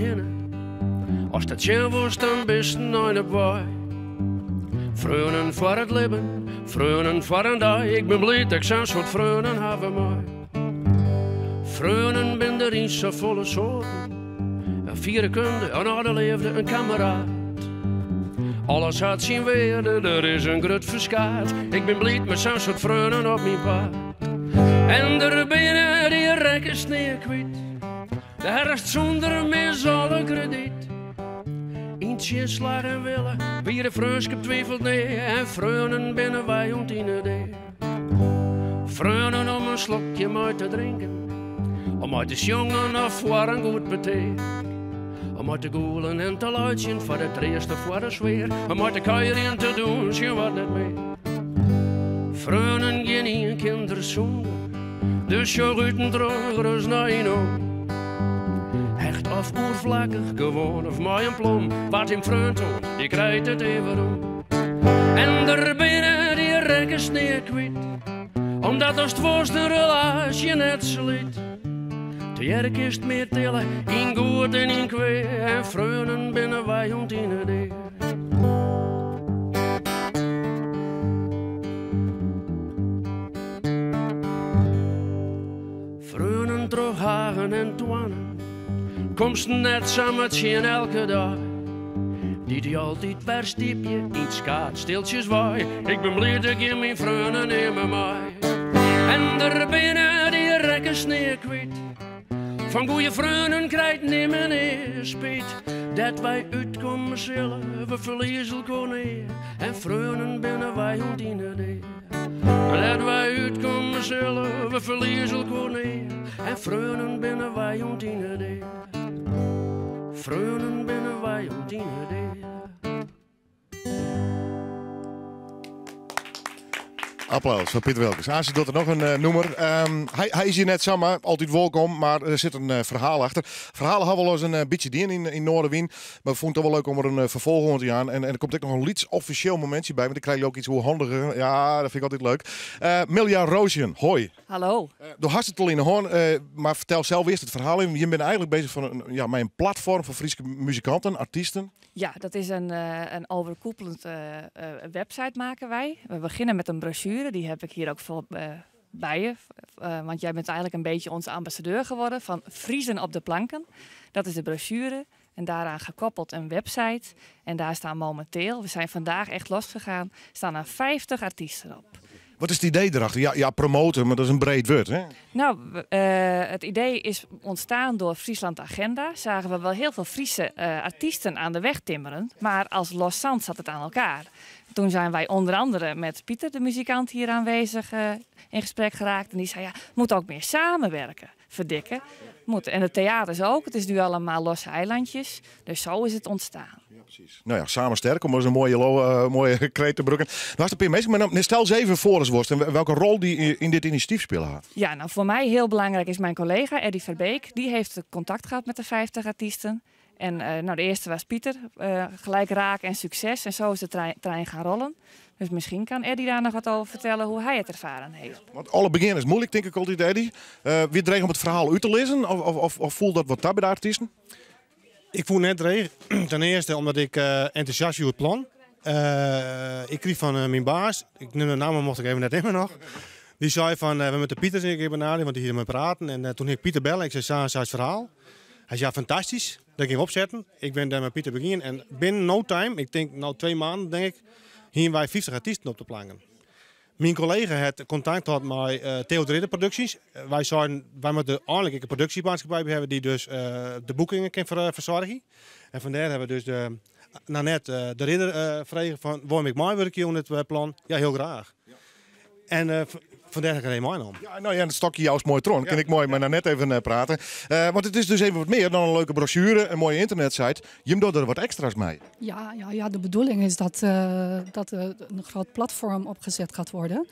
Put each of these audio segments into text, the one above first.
beginnen. Als dat je was, dan bist een op wij. Vreugden voor het leven, vreugden voor een dag. Ik ben blij dat ik zo'n soort vreugden hebben mij. Vreugden ben er eens zo volle soorten. Een vierde kunde, een oude leefde, een kameraad. Alles had zien weer, er is een groot verskaat. Ik ben blij met zo'n soort vreugden op mijn paard. En er binnen die rekken sneeuw kwijt. De herfst zonder meer zonder krediet. Eentje slag en willen, wie de vreugdschap twijfelt nee. En vreugden binnen wij ont in de deur. Vreugden om een slokje mooi te drinken. Om uit te jongen of voor een goed beteer. Om uit te goelen en te luidjen voor de treeste voor de sfeer. Om uit te kuieren te doen, je wat net meer. Vreugden geen een kinderen zonder. Dus je ruiten terug rust naar je oom. Echt of oervlakkig gewoon of mooi een plom. Wat in vreugd toont, die krijgt het even om. En er binnen die rekken sneeuw kwijt. Omdat als het voorste relatie net zo liet. De jerk is het meer tillen, in goed en in kwee. En vreugden binnen wij ont in de deur. Vreugden terug Hagen en Twannen. Komst net samen zien elke dag. Die altijd per stipje iets gaat, stiltjes waai. Ik ben blij dat ik mijn vreugden nemen mij. En er binnen die rekken sneeuw kwijt. Van goeie vreugden krijgt nimmer meer spijt. Dat wij uitkomen zullen, we verliezen elkaar neer. En vreugden binnen wij ont in de deur. Dat wij uitkomen zullen, we verliezen elkaar neer. En vreugden binnen wij ont in de deur. Vreugden binnen wij ont in de deur. Applaus voor Pieter Wilkens. Aasje doet er nog een noemer. Hij is hier net samen, altijd welkom, maar er zit een verhaal achter. Verhalen hebben we wel eens een beetje die in Noorderwien. Maar we vonden het wel leuk om er een vervolg op te gaan. En er komt ook nog een iets officieel momentje bij, want dan krijg je ook iets hoe handiger. Ja, dat vind ik altijd leuk. Milja Roosjen, hoi. Hallo. Door hartstikke al in de hoorn, maar vertel zelf eerst het verhaal. Je bent eigenlijk bezig met een platform voor Friese muzikanten, artiesten. Ja, dat is een overkoepelend website maken wij. We beginnen met een brochure, die heb ik hier ook voor bij je. Want jij bent eigenlijk een beetje onze ambassadeur geworden van Friezen op de planken. Dat is de brochure en daaraan gekoppeld een website. En daar staan momenteel, we zijn vandaag echt losgegaan, staan er 50 artiesten op. Wat is het idee erachter? Ja, promoten, maar dat is een breed woord, hè? Nou, het idee is ontstaan door Friesland Agenda. Zagen we wel heel veel Friese artiesten aan de weg timmeren. Maar als los zand zat het aan elkaar. Toen zijn wij onder andere met Pieter, de muzikant, hier aanwezig in gesprek geraakt. En die zei, ja, moet ook meer samenwerken, verdikken. Moet. En het theaters ook. Het is nu allemaal losse eilandjes. Dus zo is het ontstaan. Precies. Nou ja, samen sterk, om eens een mooie kreet te brukken. Was de PMS, maar stel eens even voor eens worst en welke rol die in dit initiatief spelen. Ja, nou voor mij heel belangrijk is mijn collega Eddie Verbeek. Die heeft contact gehad met de 50 artiesten. En de eerste was Pieter, gelijk raak en succes. En zo is de trein gaan rollen. Dus misschien kan Eddie daar nog wat over vertellen hoe hij het ervaren heeft. Want alle begin is moeilijk, denk ik altijd, Eddie. Wie dreigt om het verhaal uit te lezen? Of voelt dat wat daar bij de artiesten? Ik voel net dreig. Ten eerste omdat ik enthousiast voor het plan. Ik kreeg van mijn baas, ik neem de naam, mocht ik even net even nog. Die zei van, we moeten Pieter eens een keer benaderen, want die hier met praten. En toen ik Pieter bellen, ik zei, Saar het verhaal. Hij zei, ja, fantastisch. Dat ging opzetten. Ik ben daar met Pieter beginnen. En binnen no time, ik denk nou 2 maanden, denk ik, hier wij 50 artiesten op te planken. Mijn collega had contact gehad met Theo de Ridder Producties. Wij zeiden, wij moeten eindelijk een productiemaatschappij hebben die dus de boekingen kan verzorgen. En vandaar hebben we dus Nanette de Ridder vregen van, wil ik mij werken in het plan? Ja, heel graag. Ja. En vandaar heb ik er helemaal om. Ja, nou ja, het stokje jou is mooi tron. Ja. Kan ik mooi maar Nanette even praten. Want het is dus even wat meer dan een leuke brochure, een mooie internetsite. Je doet er wat extra's mee. Ja, de bedoeling is dat er een groot platform opgezet gaat worden.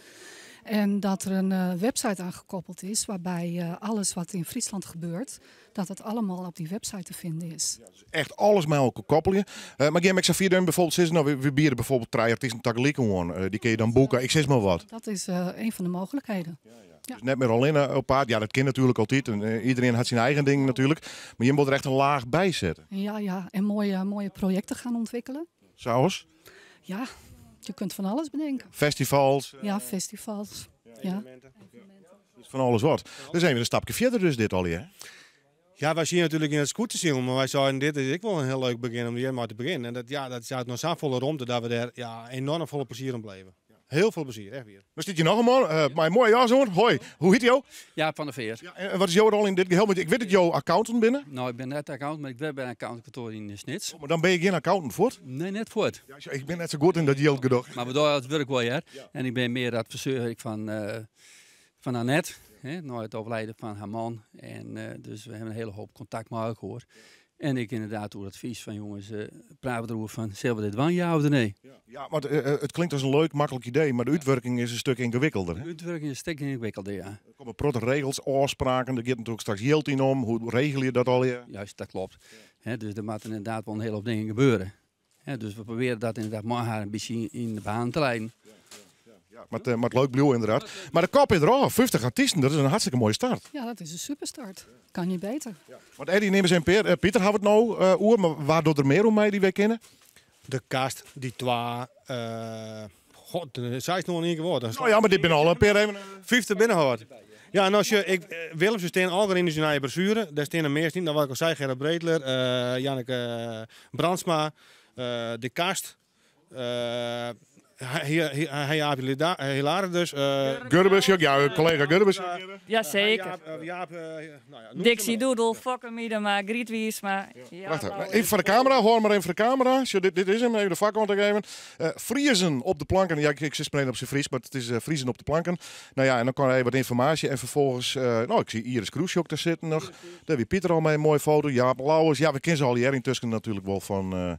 En dat er een website aangekoppeld is waarbij alles wat in Friesland gebeurt, dat het allemaal op die website te vinden is. Ja, dus echt alles met elkaar koppelen. Maar jij Xavier dan bijvoorbeeld zegt, nou, we bieden bijvoorbeeld 3 artiesten tegelijk gewoon. Die kun je dan boeken. Ik zeg maar wat. Dat is een van de mogelijkheden. Ja. Dus net meer alleen op paard. Ja, dat kan natuurlijk altijd. En, iedereen had zijn eigen ding natuurlijk. Maar je moet er echt een laag bij zetten. Ja, en mooie projecten gaan ontwikkelen. Zoals? Ja, je kunt van alles bedenken. Festivals. Ja, festivals. Ja. Van alles wat. Dus even een stapje verder dus dit al, hè? Ja, wij zien natuurlijk in het scooterseizoen, maar wij zouden dit is ik wel een heel leuk begin om hier maar te beginnen. En dat is uit nog zo'n volle romte dat we daar enorm volle plezier aan bleven. Heel veel plezier, echt weer. Maar zit je nog een man? Mijn mooie jaarzoon. Hoi, hoe heet jou? Ja, van de Veer. Ja, en wat is jouw rol in dit geheel? Ik weet dat jouw accountant binnen. Nou, ik ben net accountant, maar ik werk bij een accountantkantoor in Snits. Maar dan ben je geen accountant voor? Nee, net voort. Ja, ik ben net zo goed in dat geld gedacht. Maar we doen het werk wel, ja. En ik ben meer adviseur van Annette. Na het overlijden van haar man. En dus we hebben een hele hoop contact met haar gehoord. En ik inderdaad door advies van jongens, praten we erover van, zullen we dit wel ja of nee? Ja, maar het klinkt als een leuk, makkelijk idee, maar de uitwerking is een stuk ingewikkelder. Hè? De uitwerking is een stuk ingewikkelder, ja. Er komen protte regels, afspraken, er gaat natuurlijk straks geld in om. Hoe regel je dat al? Ja? Juist, dat klopt. Dus er moeten inderdaad wel een hele hoop dingen gebeuren. Dus we proberen dat inderdaad maar haar een beetje in de baan te leiden. Ja, maar het leuk blauw inderdaad. Maar de kop is er al, 50 artiesten, dat is een hartstikke mooie start. Ja, dat is een superstart. Kan niet beter. Want Eddie, neem eens een Pieter, had het nou oer, maar waar doet er meer om mij die wij kennen? De kast, die twa, god, zij is nog niet geworden. Oh ja, maar dit ben al een peer even. 50 binnenhoort. Ja, en als je, Willems staan algemeen in zijn brochure, daar staan er meer in. Dan wat ik al zei, Gerard Breedler, Janneke Brandsma, de kast. Hij Hilare dus. Gurbus, ja, collega Gurbus. Jazeker. Dixie Doodle, Fokker Miedema, Griet Wiesma. Ja, Wacht even voor de camera, hoor maar even voor de camera. Zo, dit is hem, even de vakant te geven. Vriezen op de planken. Ja, ik zit spreken op zijn Fries, maar het is vriezen op de planken. Nou ja, en dan kan hij wat informatie. En vervolgens, ik zie Iris Kroesje ook daar zitten nog. Daar heb je Pieter al mee, een mooie foto. Ja, Lauwers. Ja, we kennen ze al hier intussen natuurlijk wel van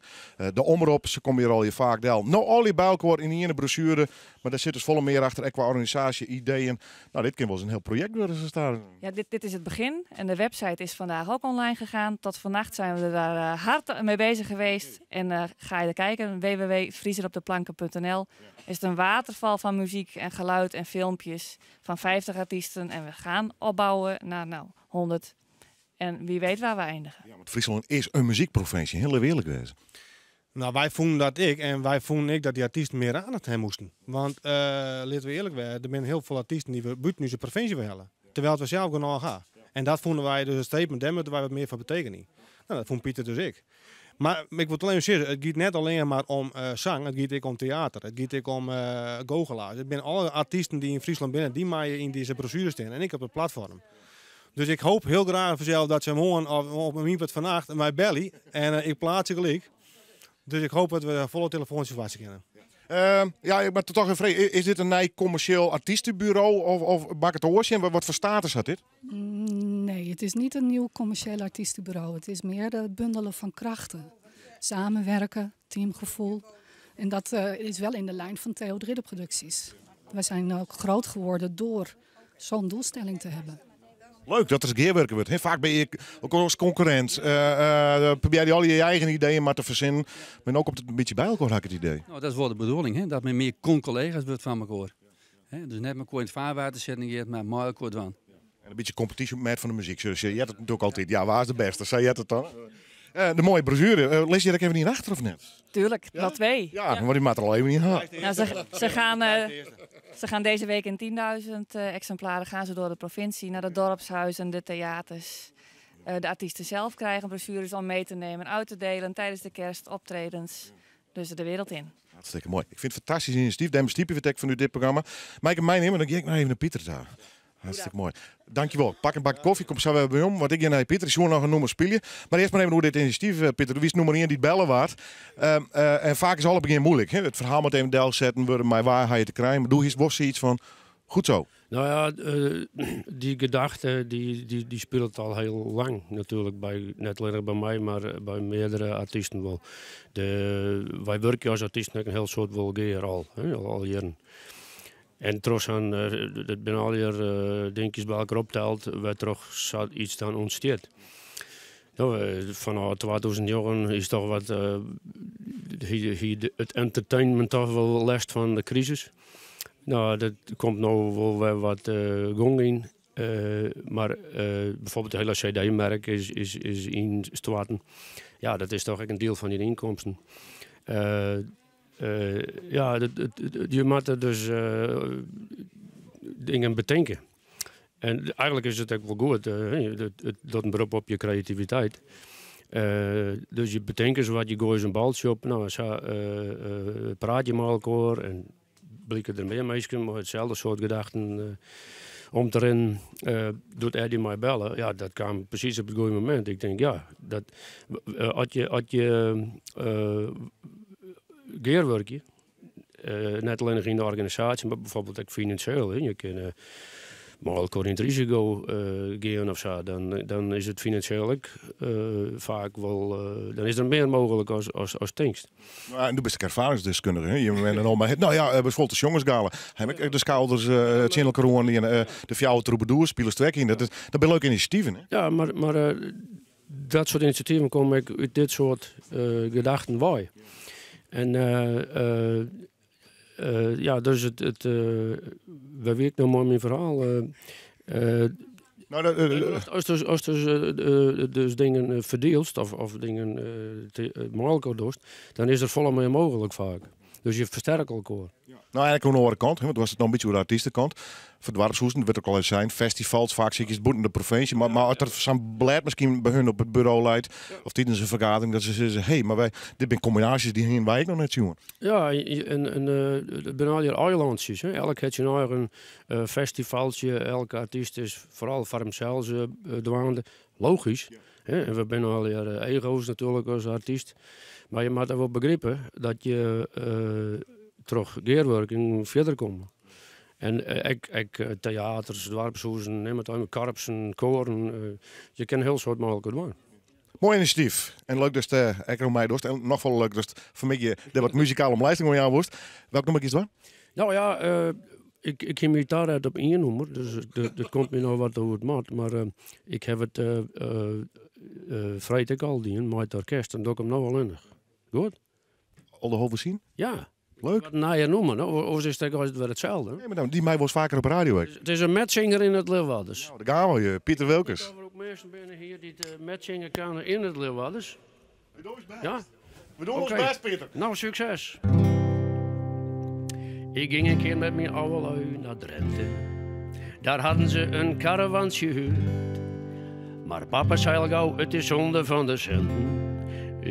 de omroep. Ze komen hier al hier vaak del. Nou, al die bij elkaar in die brochure. Maar daar zit dus volle meer achter, qua organisatie, ideeën. Nou, dit kan wel eens een heel project worden ze staan. Ja, dit is het begin. En de website is vandaag ook online gegaan. Tot vannacht zijn we daar hard mee bezig geweest. En ga je er kijken, www.vriezenopdeplanken.nl. Is het een waterval van muziek en geluid en filmpjes van 50 artiesten. En we gaan opbouwen naar 100. En wie weet waar we eindigen. Ja, want Friesland is een muziekprovincie, heel eerlijk wezen. Nou, wij vonden dat die artiesten meer aandacht hebben moesten. Want, laten we eerlijk zijn, er zijn heel veel artiesten die we buiten onze provincie willen. Terwijl we zelf gewoon al gaan. En dat vonden wij dus een statement, daar moeten wij wat meer van betekenen. Nou, dat vond Pieter dus ik. Maar ik wil alleen zeggen, het gaat niet alleen maar om zang, het gaat ook om theater, het gaat ook om goochelaars. Het zijn alle artiesten die in Friesland binnen, die mij in deze brochure staan en ik op het platform. Dus ik hoop heel graag vanzelf dat ze gewoon op een minuut vannacht mij bellen en ik plaats ze gelijk. Dus ik hoop dat we een volle telefoonsituatie kennen. Ja, ik ben toch even. Is dit een nieuw commercieel artiestenbureau of maak het oorsje? Wat voor status had dit? Nee, het is niet een nieuw commercieel artiestenbureau. Het is meer het bundelen van krachten. Samenwerken, teamgevoel. En dat is wel in de lijn van Theo Dridde Producties. We zijn ook groot geworden door zo'n doelstelling te hebben. Leuk dat er eens geerwerken wordt. Vaak ben je ook als concurrent. Probeer je al je eigen ideeën maar te verzinnen. Maar ook op het een beetje bij elkaar, had ik het idee. Nou, dat is wel de bedoeling, hè? Dat men meer collega's wordt van elkaar. Dus net met in het vaarwater zetten, maar maar elkaar doen. En een beetje competitie met van de muziek. Dus je hebt het natuurlijk altijd. Ja, waar is de beste? Zei je het dan? De mooie brochure. Lees je dat even niet achter of net? Tuurlijk, wel 2. Ja, maar die maakt er al even niet aan. Nou, ze gaan deze week in 10.000 exemplaren gaan ze door de provincie naar de dorpshuizen, de theaters. De artiesten zelf krijgen brochures om mee te nemen, uit te delen tijdens de kerstoptredens. Dus de wereld in. Hartstikke mooi. Ik vind het fantastisch initiatief. Daarom stiepje vertek van u dit programma. Maar ik heb mij nemen, dan ga ik nog even naar Pieter daar. Hartstikke mooi. Dankjewel. Pak een bak koffie, kom zo weer bij om. Want ik ga naar Pieter. Ik zou nog een nummer spelen. Maar eerst maar even hoe dit initiatief, Pieter. Wie is nummer 1 die het bellen waard? En vaak is alle begin moeilijk. Hè? Het verhaal meteen deel zetten, worden maar waar ga je te krijgen. Maar doe eens iets van, goed zo. Nou ja, die gedachte die speelt al heel lang natuurlijk. Niet alleen bij mij, maar bij meerdere artiesten wel. Wij werken als artiesten ook een heel soort vulgair al jaren. En trots aan dat ben al hier dingetjes bij elkaar optelt, werd toch iets dan ontsteerd. Nou, vanaf 2000 jaar is toch wat het entertainment toch wel last van de crisis. Nou, dat komt nou wel weer wat gong in. Maar bijvoorbeeld het hele CD-merk is in Stwarten. Ja, dat is toch ook een deel van je inkomsten. Ja, je moet er dus dingen bedenken. En eigenlijk is het ook wel goed. Dat een beroep op je creativiteit. Dus je bedenkt eens wat, je gooit een baltje op. Nou, zo praat je met elkaar en blikken er meer mensen met hetzelfde soort gedachten om te rennen. Doet Eddie mij bellen? Ja, dat kwam precies op het goede moment. Ik denk, ja, dat had je gearwerkje, niet alleen in de organisatie, maar bijvoorbeeld ook financieel. Hè. Je kan maar elkaar in het risico gaan of zo, dan is het financieel ook vaak wel, dan is er meer mogelijk als denkst. Nou, en du bent ervaringsdeskundige. Hè? Je bent er al bij. Nou ja, bijvoorbeeld de jongensgala. Heb ik de schouders, Channel Kroon en de Fjouwe Troubadours, spelers twee in. Dat ben leuke initiatieven. Hè? Ja, maar dat soort initiatieven komen ook uit dit soort gedachten bij. En ja, dus we weten nog maar mijn verhaal. Als dus dingen verdeelst of dingen mogelijk doet, dan is er volle meer mogelijk vaak. Dus je versterkt elkaar. Ja. Nou, eigenlijk aan de andere kant, want was het nog een beetje aan de artiestenkant. Voor dwarpshoesten, dat werd ook al eens zijn. Festivals, vaak zie je het boeten de provincie. Maar als er zo'n beleid misschien bij hun op het bureau leidt, of tijdens een vergadering, dat ze zeggen, hé, maar dit zijn combinaties die hier wij nog net zien. Ja, en bijna hier eilandjes. Elk heeft zijn eigen festivaltje, elke artiest is vooral voor hemzelf dwaande. Logisch. Ja. En we zijn al hier ego's natuurlijk als artiest. Maar je moet er wel begrijpen dat je terug gearwerking verder komt. En theaters, dwarpshoezen, met korpsen, koren. Je kan heel soort mogelijk doen. Mooi initiatief. En leuk dat je er mij doet. En nog wel leuk dat voor mij de wat muzikale omlijsting van jou was. Welk nummer is het? Nou ja, ik heb me gitaar uit op één nummer. Dus dat komt me nou wat over het mat. Maar ik heb het vrijdag al die met het orkest. En doe ik hem nou wel in. Goed? Al de hoven zien? Ja. Leuk. Wat nou je noemen, of is het weer hetzelfde? Nee, maar dan, die mij was vaker op radio. Het is een matchinger in het Leeuwarders. Nou, daar gaan we, Pieter Wilkes. Er zijn ook mensen binnen hier die matchingen kunnen in het Leeuwarders. We doen ons best. Ja? We doen ons best, Pieter. Nou, succes. Ik ging een keer met mijn oude lui naar Drenthe. Daar hadden ze een caravansje gehuurd. Maar papa zei al gauw, het is zonde van de centen.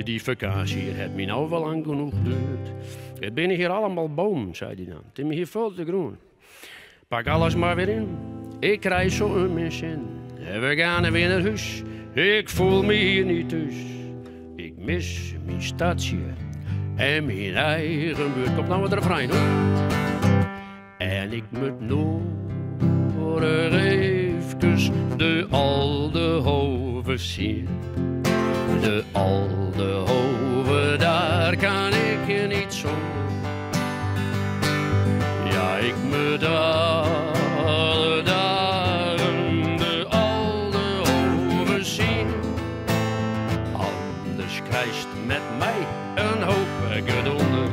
Die vakantie heeft me nou wel lang genoeg geduurd. Het binnen hier allemaal bomen, zei hij dan. Het is me hier veel te groen. Pak alles maar weer in. Ik krijg zo een mis in. En we gaan weer naar huis. Ik voel me hier niet thuis. Ik mis mijn stadje en mijn eigen buurt. Komt nou wat refrein hoor. En ik moet nog even de oude hoven zien. De oude hoven, daar kan ik niet zonder. Ja, ik moet alle dagen de oude hoven zien. Anders krijgt met mij een hoop gedonder.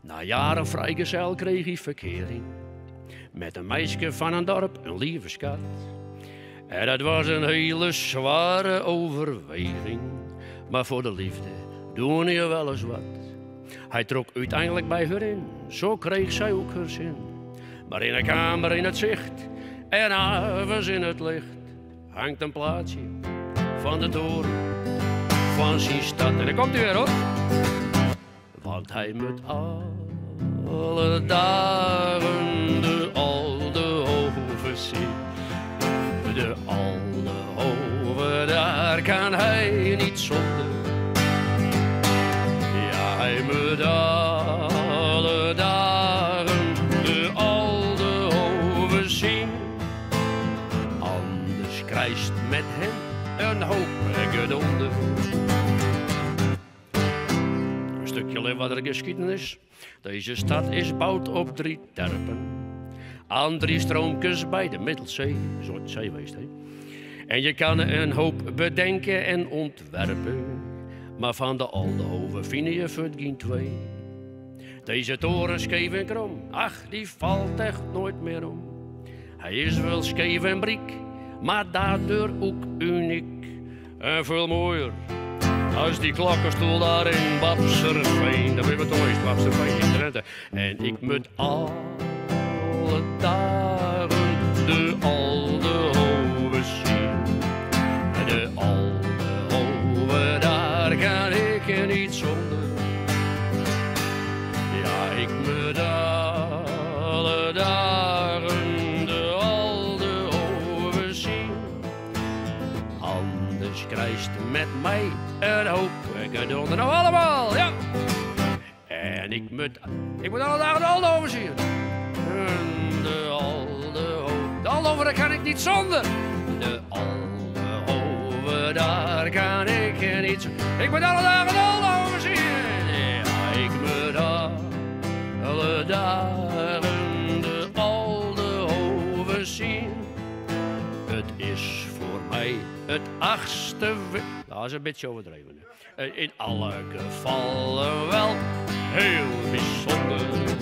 Na jaren vrijgezel kreeg ik verkering. Met een meisje van een dorp, een lieve schat. En dat was een hele zware overweging. Maar voor de liefde doen je wel eens wat. Hij trok uiteindelijk bij haar in. Zo kreeg zij ook haar zin. Maar in een kamer in het zicht en avonds in het licht hangt een plaatje van de toren van zijn stad. En dan komt hij weer hoor. Want hij moet alle dagen de oude hoven zien. De oude hoven, daar kan hij niet zonder. Ja, hij moet alle dagen de oude hoven zien. Anders krijgt met hem een hoop gedonder. Een stukje Leeuwarder geschiedenis. Deze stad is bouwd op 3 terpen. Aan 3 stroompjes bij de Middelzee, zo het zee geweest, hè. En je kan een hoop bedenken en ontwerpen, maar van de oude hoven vind je voor geen twee. Deze toren scheef en krom, ach, die valt echt nooit meer om. Hij is wel scheef en briek, maar daardoor ook uniek. En veel mooier als die klokkenstoel daar in Babserveen. Dat hebben we toch eens, Babserveen in Drenthe. En ik moet alle dagen de oude hoven zien. De oude hoven, daar kan ik niet zonder. Ja, ik moet alle dagen de oude hoven zien. Anders krijgt met mij een hoop geduld. Nou allemaal, ja. En ik moet alle dagen de oude hoven zien. En de oude hoven, de oude hoven, daar kan ik niet zonder. De oude hoven, daar kan ik niet zonder. Ik moet alle dagen de oude hoven zien. Ja, ik moet alle dagen de oude hoven zien. Het is voor mij het 8e week. Dat is een beetje overdreven. In alle gevallen wel heel bijzonder.